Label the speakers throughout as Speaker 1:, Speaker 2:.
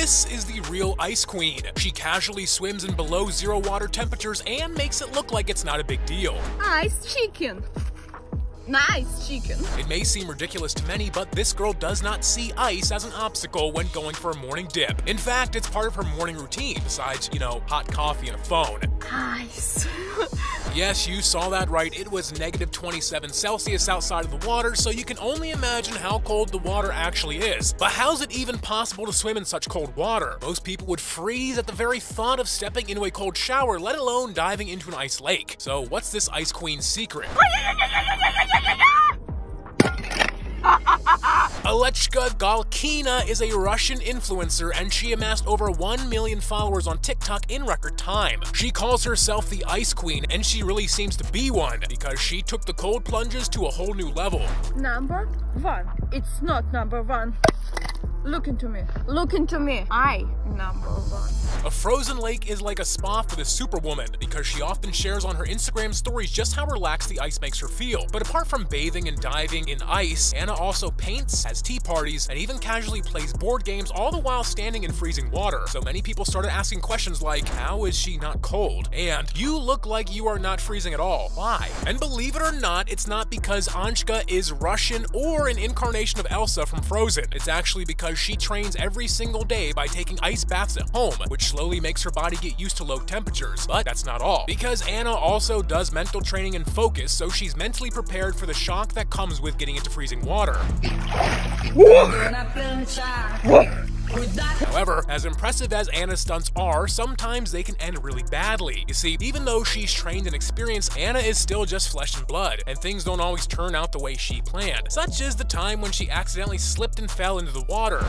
Speaker 1: This is the real Ice Queen. She casually swims in below zero water temperatures and makes it look like it's not a big deal.
Speaker 2: Ice chicken. Nice chicken.
Speaker 1: It may seem ridiculous to many, but this girl does not see ice as an obstacle when going for a morning dip. In fact, it's part of her morning routine, besides, you know, hot coffee and a phone.
Speaker 2: Ice.
Speaker 1: Yes, you saw that right. It was negative 27 Celsius outside of the water, so you can only imagine how cold the water actually is. But how's it even possible to swim in such cold water? Most people would freeze at the very thought of stepping into a cold shower, let alone diving into an ice lake. So what's this Ice Queen's secret? Alechka Galkina is a Russian influencer, and she amassed over 1 million followers on TikTok in record time. She calls herself the Ice Queen, and she really seems to be one, because she took the cold plunges to a whole new level.
Speaker 2: Number one. It's not number one. Look into me. Look into me. I number one.
Speaker 1: A frozen lake is like a spa for the superwoman, because she often shares on her Instagram stories just how relaxed the ice makes her feel. But apart from bathing and diving in ice, Anna also paints, has tea parties, and even casually plays board games, all the while standing in freezing water. So many people started asking questions like, how is she not cold? And you look like you are not freezing at all. Why? And believe it or not, it's not because Anshka is Russian or an incarnation of Elsa from Frozen. It's actually because she trains every single day by taking ice baths at home, which slowly makes her body get used to low temperatures. But that's not all, because Anna also does mental training and focus, so she's mentally prepared for the shock that comes with getting into freezing water. However, as impressive as Anna's stunts are, sometimes they can end really badly. You see, even though she's trained and experienced, Anna is still just flesh and blood, and things don't always turn out the way she planned. Such as the time when she accidentally slipped and fell into the water.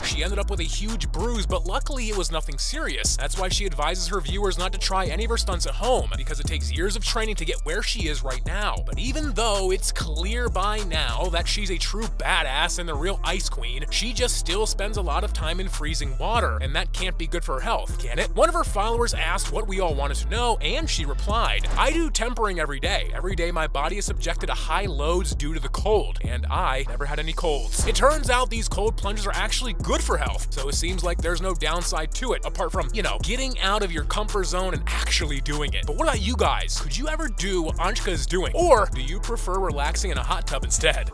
Speaker 1: She ended up with a huge bruise, but luckily it was nothing serious. That's why she advises her viewers not to try any of her stunts at home, because it takes years of training to get where she is right now. But even though it's clear by now that she's a true badass and the real Ice Queen, she just still spends a lot of time in freezing water, and that can't be good for her health, can it? One of her followers asked what we all wanted to know, and she replied, I do tempering every day. Every day my body is subjected to high loads due to the cold, and I never had any colds. It turns out these cold plunges are actually good for health, so it seems like there's no downside to it, apart from, you know, getting out of your comfort zone and actually doing it. But what about you guys? Could you ever do what Anshka is doing? Or do you prefer relaxing in a hot tub instead?